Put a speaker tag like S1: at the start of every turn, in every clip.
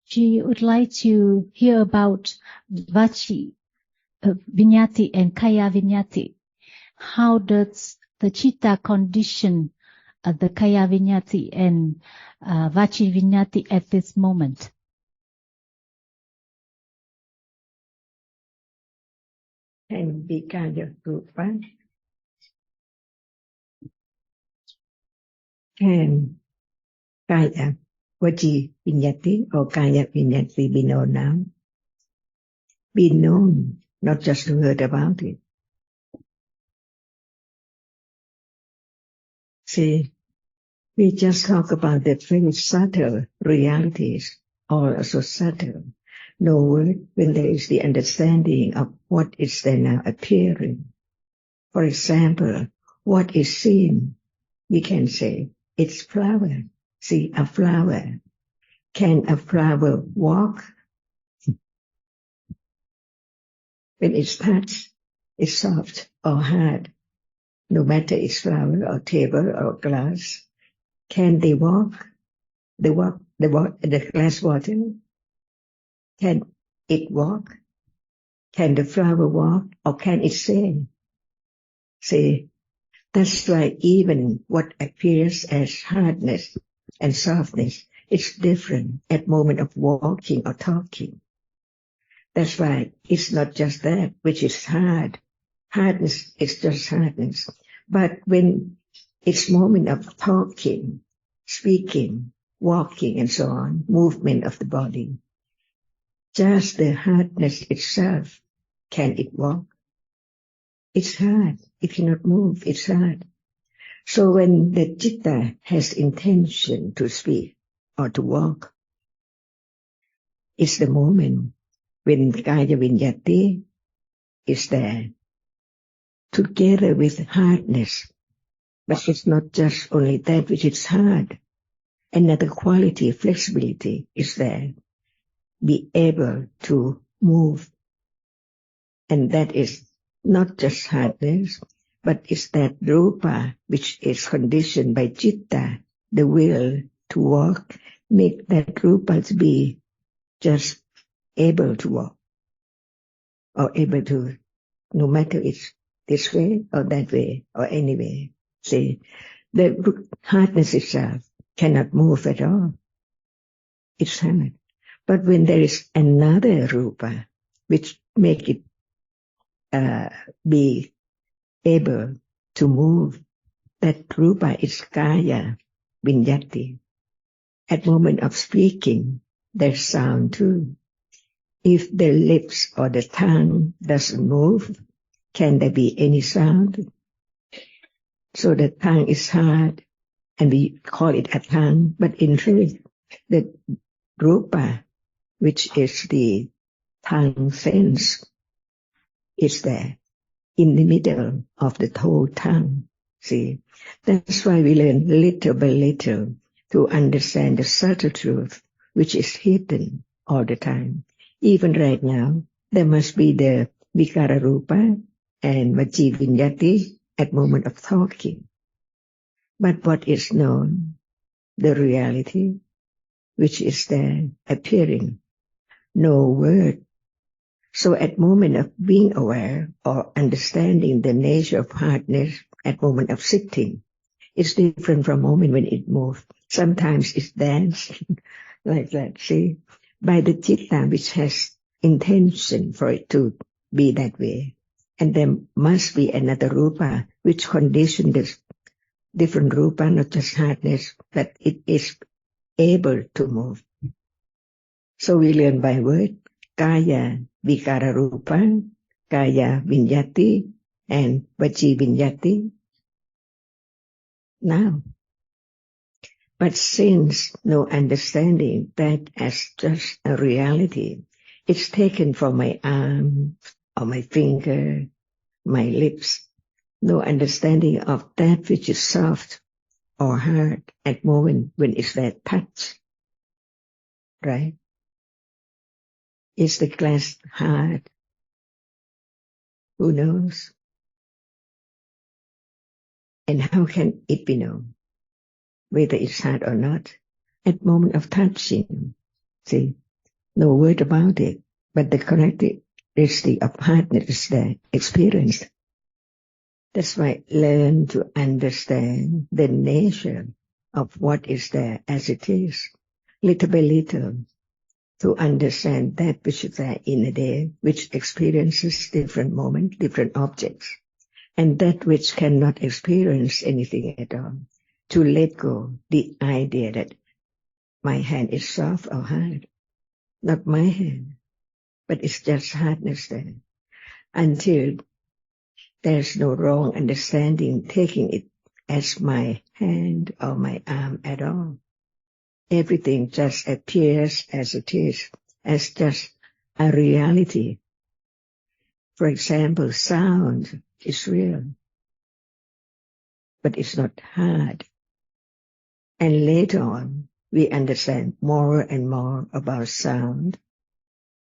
S1: She would like to hear about Vachi, Viññatti and Kaya Viññatti. How does the citta condition the Kaya Viññatti and Vachi Viññatti at this moment?
S2: Can be Kaya Rupa. Can Kaya Vachi Viññatti or Kaya Viññatti be known now? Be known, not just heard about it. See, we just talk about the very subtle realities, all so subtle. No word when there is the understanding of what is there now appearing. For example, what is seen, we can say, it's flower. See, a flower. Can a flower walk? When it's touched, it's soft or hard. No matter it's flower or table or glass. Can they walk? The glass water? Can it walk? Can the flower walk? Or can it say? See, that's why even what appears as hardness and softness is different at moment of walking or talking. That's why it's not just that which is hard. Hardness is just hardness. But when it's moment of talking, speaking, walking and so on, movement of the body, just the hardness itself, can it walk? It's hard. It cannot move. It's hard. So when the citta has intention to speak or to walk, it's the moment when Kaya Viññatti is there, together with hardness. But it's not just only that which is hard. Another quality, flexibility is there. Be able to move. And that is not just hardness, but it's that rupa which is conditioned by citta, the will to walk, make that rupa to be just able to walk. Or able to, no matter it's this way or that way or any way. See, the hardness itself cannot move at all. It's hard. But when there is another rupa which make it be able to move, that rupa is Kaya Viññatti. At moment of speaking, there's sound too. If the lips or the tongue doesn't move, can there be any sound? So the tongue is hard, and we call it a tongue, but in truth, the rupa, which is the tongue sense, is there in the middle of the whole tongue. See, that's why we learn little by little to understand the subtle truth, which is hidden all the time. Even right now, there must be the vikara rupa and vachi viññatti at moment of talking. But what is known, the reality, which is there appearing, no word. So at moment of being aware or understanding the nature of hardness at moment of sitting, it's different from moment when it moves. Sometimes it's dancing like that, see, by the citta which has intention for it to be that way. And there must be another rupa which conditions this different rupa, not just hardness, but it is able to move. So we learn by word, Kaya Vikara Rupa, Kaya Viññatti, and Vachi Viññatti. Now, but since no understanding that as just a reality, it's taken from my arm or my finger, my lips, no understanding of that which is soft or hard at moment when it's that touch, right? Is the glass hard? Who knows? And how can it be known, whether it's hard or not? At moment of touching, See, no word about it, but the characteristic of hardness is there, experienced. That's why learn to understand the nature of what is there as it is, little by little, to understand that which is there in a day, which experiences different moments, different objects, and that which cannot experience anything at all, to let go the idea that my hand is soft or hard. Not my hand, but it's just hardness there. Until there's no wrong understanding, taking it as my hand or my arm at all. Everything just appears as it is, as just a reality. For example, sound is real, but it's not hard. And later on, we understand more and more about sound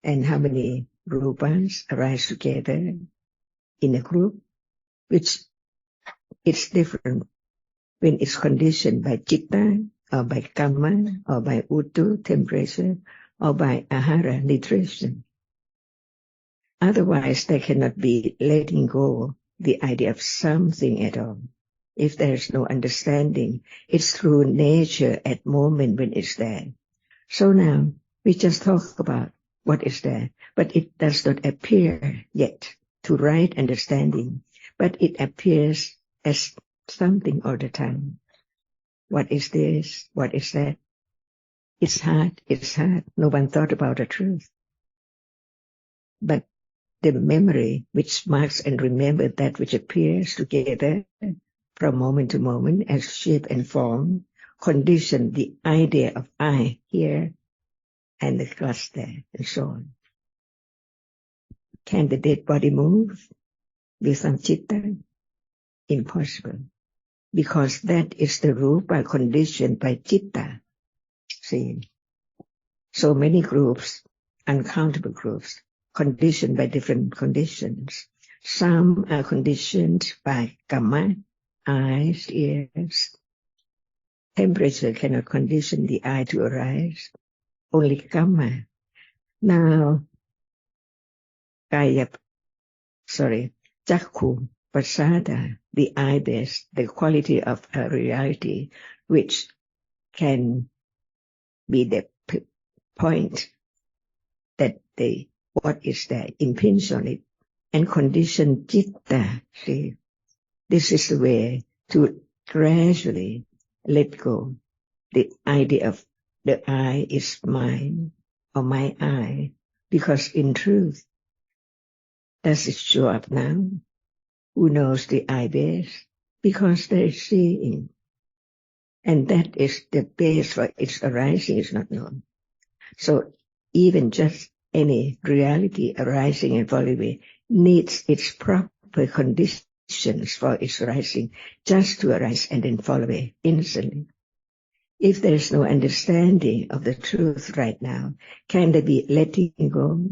S2: and how many rupas arise together in a group, which it's different when it's conditioned by citta, or by kamma, or by uttu, temperature, or by ahara, nutrition. Otherwise, there cannot be letting go the idea of something at all. If there's no understanding, it's through nature at moment when it's there. So now, we just talk about what is there, but it does not appear yet to right understanding, but it appears as something all the time. What is this? What is that? It's hard, it's hard. No one thought about the truth. But the memory which marks and remembers that which appears together from moment to moment as shape and form, condition the idea of I here and the glass there, and so on. Can the dead body move without citta? Impossible. Because that is the rupa conditioned by citta. See, so many groups, uncountable groups, conditioned by different conditions. Some are conditioned by kamma, eyes, ears. Temperature cannot condition the eye to arise, only kamma. Now, chakku, pasada, the eye base, the quality of a reality, which can be the point that what is there impinge on it, and condition citta. See, this is the way to gradually let go the idea of the I is mine or my I, because in truth, does it show up now? Who knows the I base? Because there is seeing. And that is the base for its arising is not known. So even just any reality arising and falling away needs its proper conditions for its arising, just to arise and then fall away instantly. If there is no understanding of the truth right now, can there be letting go,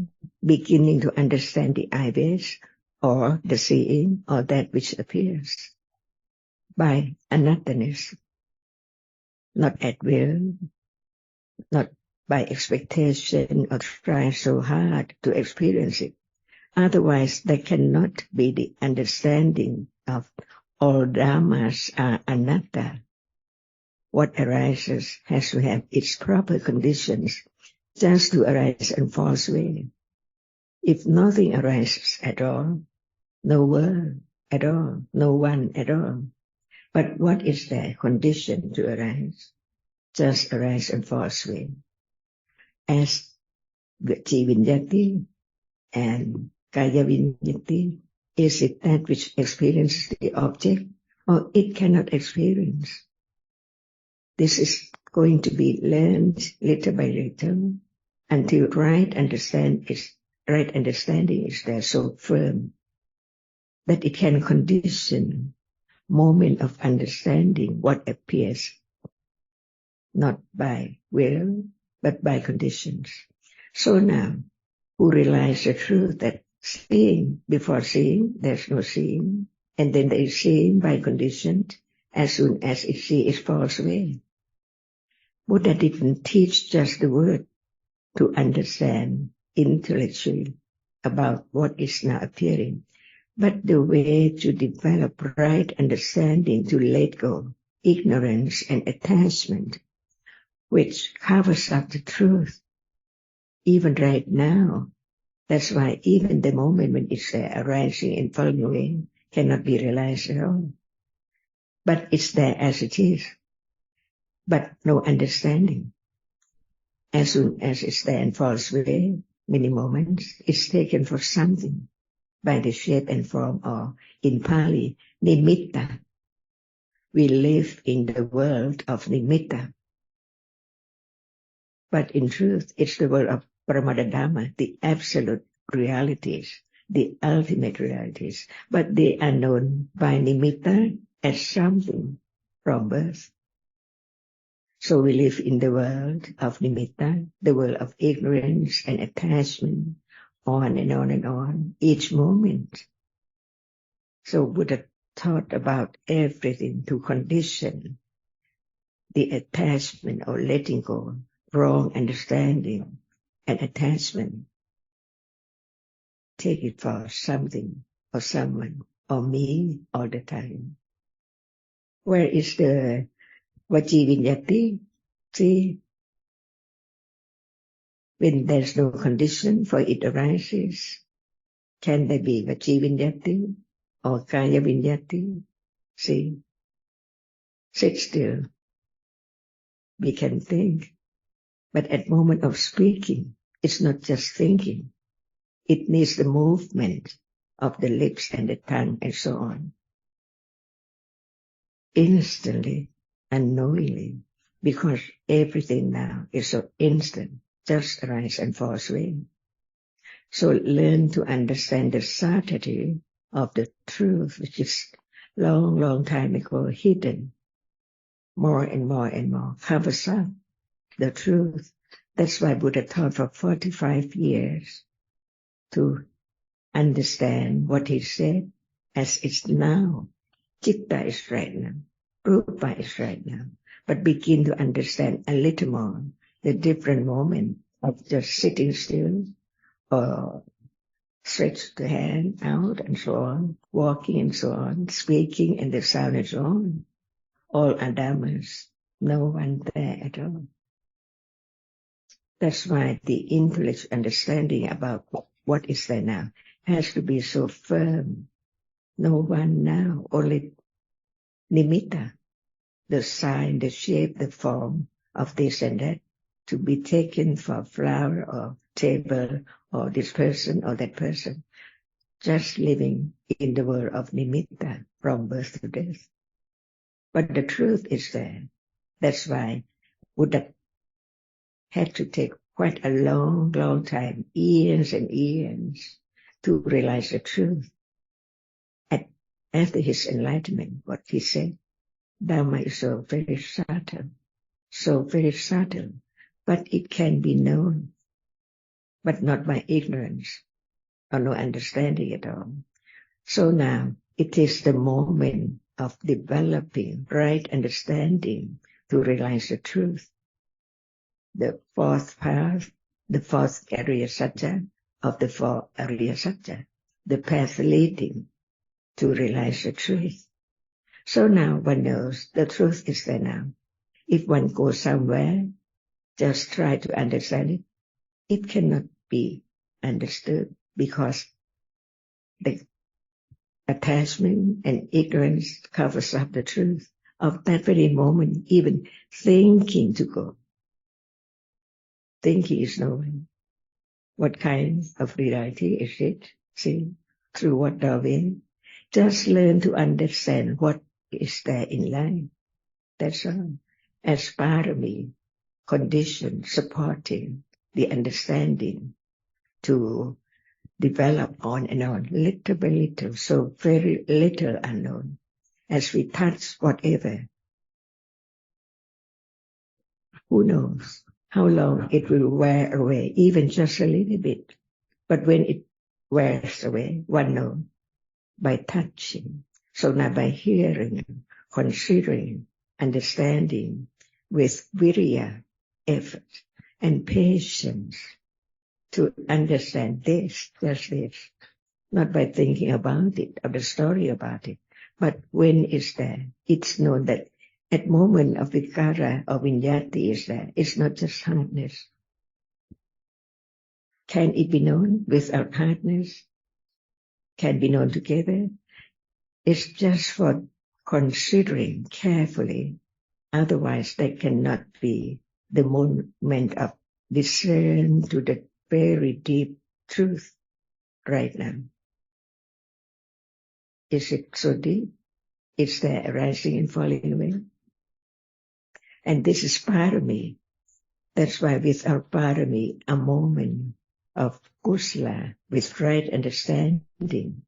S2: beginning to understand the I base, or the seeing, or that which appears? By anattanness, not at will, not by expectation or trying so hard to experience it. Otherwise, there cannot be the understanding of all dhammas are anatta. What arises has to have its proper conditions just to arise and fall away. If nothing arises at all, no world at all, no one at all. But what is there conditioned to arise? Just arise and fall away. As Viññatti and Viññatti, is it that which experiences the object, or it cannot experience? This is going to be learned little by little until right understanding is there so firm that it can condition moment of understanding what appears, not by will, but by conditions. So now, who realize the truth that seeing before seeing, there's no seeing, and then there is seeing by conditions, as soon as it falls away. Buddha didn't teach just the word to understand intellectually about what is now appearing, but the way to develop right understanding, to let go ignorance and attachment, which covers up the truth, even right now. That's why even the moment when it's there, arising and falling away, cannot be realized at all. But it's there as it is, but no understanding. As soon as it's there and falls away, many moments, it's taken for something by the shape and form, or in Pali, nimitta. We live in the world of nimitta. But in truth, it's the world of Paramada Dhamma, the absolute realities, the ultimate realities. But they are known by nimitta as something from birth. So we live in the world of nimitta, the world of ignorance and attachment, on and on and on, each moment. So Buddha taught about everything to condition the attachment or letting go, wrong understanding and attachment. Take it for something or someone or me all the time. Where is the Viññatti? See, when there's no condition for it arises, can there be Viññatti or Kaya Viññatti? See, sit still. We can think, but at moment of speaking, it's not just thinking. It needs the movement of the lips and the tongue and so on. Instantly, unknowingly, because everything now is so instant, just arise and falls away. So learn to understand the subtlety of the truth, which is long, long time ago hidden. More and more and more covers up the truth. That's why Buddha taught for 45 years to understand what he said as it's now. Citta is right now. Rupa is right now. But begin to understand a little more the different moment of just sitting still or stretch the hand out and so on, walking and so on, speaking and the sound and so on. All are Dhammas, no one there at all. That's why the intellectual understanding about what is there now has to be so firm. No one now, only nimitta, the sign, the shape, the form of this and that, to be taken for flower or table or this person or that person. Just living in the world of nimitta from birth to death. But the truth is there. That's why Buddha had to take quite a long, long time, years and years, to realize the truth. After his enlightenment, what he said, Dhamma is so very subtle, but it can be known, but not by ignorance or no understanding at all. So now it is the moment of developing right understanding to realize the truth. The fourth path, the fourth Arya Satya of the four Arya Satya, the path leading to realize the truth. So now one knows the truth is there now. If one goes somewhere, just try to understand it. It cannot be understood because the attachment and ignorance covers up the truth of that very moment, even thinking to go. Thinking is knowing. What kind of reality is it? See, through what doorway? Just learn to understand what is there in life. That's all. As parami, condition, supporting the understanding to develop on and on, little by little, so very little unknown. As we touch whatever, who knows how long it will wear away, even just a little bit. But when it wears away, one knows by touching. So now by hearing, considering, understanding with virya, effort, and patience to understand this, just this, not by thinking about it or the story about it, but when it's there, it's known that at moment of vikara or viññatti is there. It's not just hardness. Can it be known without hardness? Can be known together? It's just for considering carefully. Otherwise, there cannot be the moment of discern to the very deep truth right now. Is it so deep? It's there arising and falling away. And this is parami. That's why without parami, a moment of kusala, with right understanding,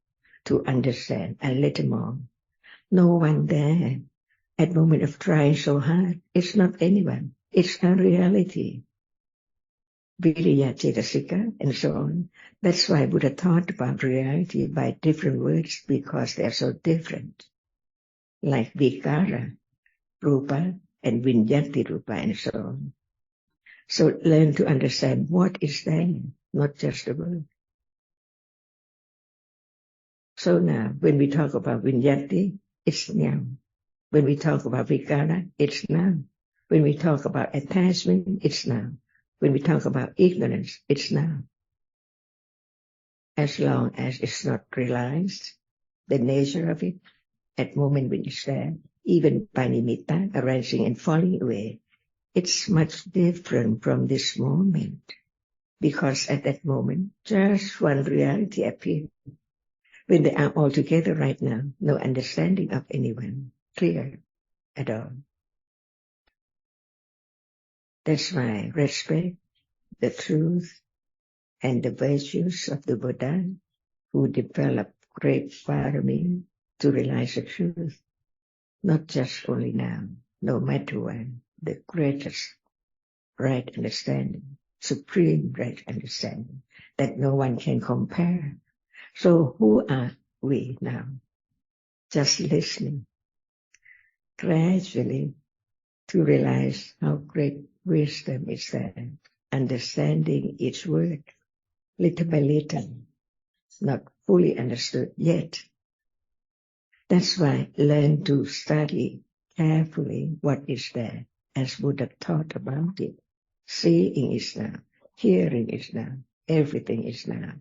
S2: to understand a little more. No one there at moment of trying so hard. It's not anyone. It's a reality. Viññatti, and so on. That's why Buddha taught about reality by different words, because they're so different. Like vikara, rupa, and viññatti rupa, and so on. So learn to understand what is there, not just the word. So now, when we talk about viññatti, it's now. When we talk about vikara, it's now. When we talk about attachment, it's now. When we talk about ignorance, it's now. As long as it's not realized, the nature of it, at moment when it's there, even by nimitta, arising and falling away, it's much different from this moment. Because at that moment, just one reality appears. When they are all together right now, no understanding of anyone, clear at all. That's why respect the truth and the virtues of the Buddha who developed great parami to realize the truth, not just only now, no matter when, the greatest right understanding, supreme right understanding, that no one can compare. So who are we now? Just listening, gradually to realize how great wisdom is there, understanding each word, little by little, not fully understood yet. That's why learn to study carefully what is there, as Buddha taught about it. Seeing is now, hearing is now, everything is now.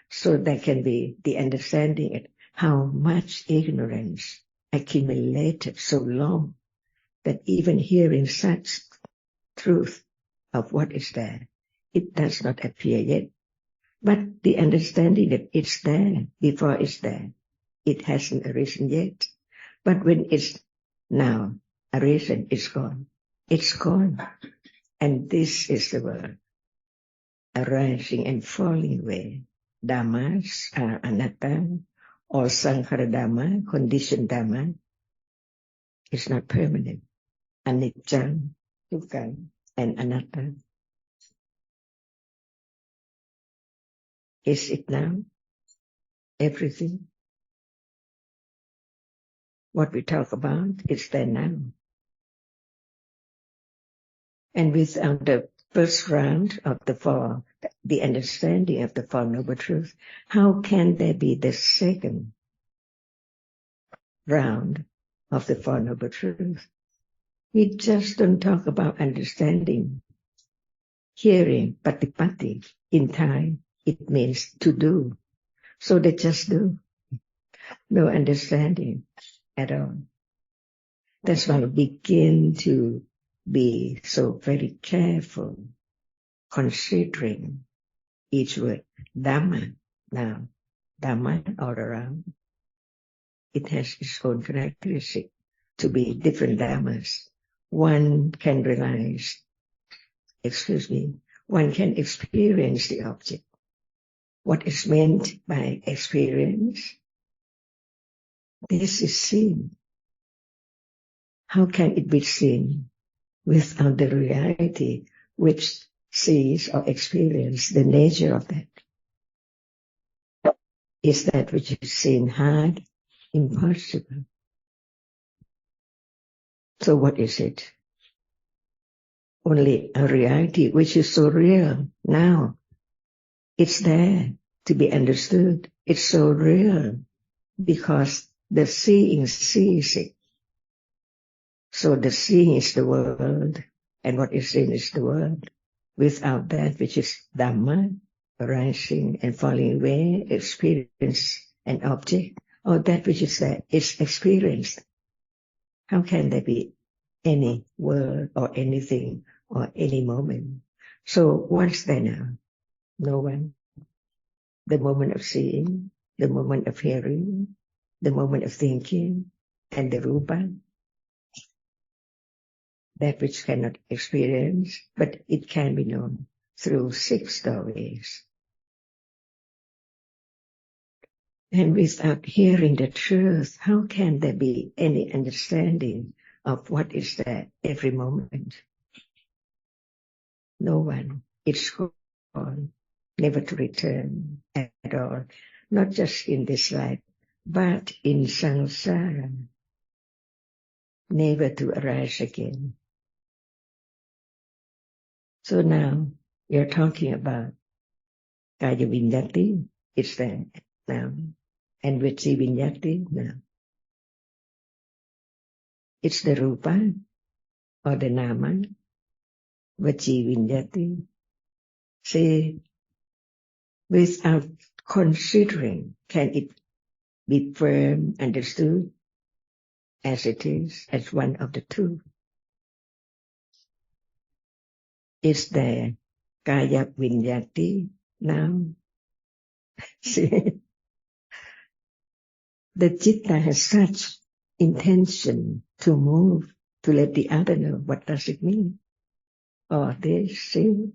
S2: So there can be the understanding of how much ignorance accumulated so long that even hearing such truth of what is there, it does not appear yet. But the understanding that it's there before it's there, it hasn't arisen yet. But when it's now arisen, it's gone. It's gone. And this is the word, arising and falling away. Dhammas are anatta, or sankhara dhamma, conditioned dhamma, is not permanent. Anicca, dukkha, and anatta. Is it now? Everything? What we talk about is there now. And without the first round of the four, the understanding of the Four Noble Truths, how can there be the second round of the Four Noble Truths? We just don't talk about understanding. Hearing, patipatti, in Thai, it means to do. So they just do. No understanding at all. That's why we begin to be so very careful, considering each word. Dhamma, now, Dhamma all around. It has its own characteristic to be different Dhammas. One can realize, one can experience the object. What is meant by experience? This is seen. How can it be seen without the reality which sees or experiences the nature of that? Is that which is seen hard? Impossible. So what is it? only a reality which is so real now. It's there to be understood. It's so real because the seeing sees it. So the seeing is the world, and what is seen is the world. Without that which is Dhamma, arising and falling away, experience and object, or that which is there is experienced. How can there be any world or anything or any moment? So what's there now? No one. The moment of seeing, the moment of hearing, the moment of thinking, and the rupa, that which cannot experience, but it can be known through 6 doorways. And without hearing the truth, how can there be any understanding of what is there every moment? No one. It's gone, never to return at all, not just in this life, but in samsara, never to arise again. So now you're talking about kaya viññatti, it's there now, and vici viññatti now. It's the rupa or the nama, vici viññatti. See, without considering, can it be firm, understood as it is, as one of the two? Is there kaya viññatti now? See, the citta has such intention to move, to let the other know what does it mean. Oh, this, see,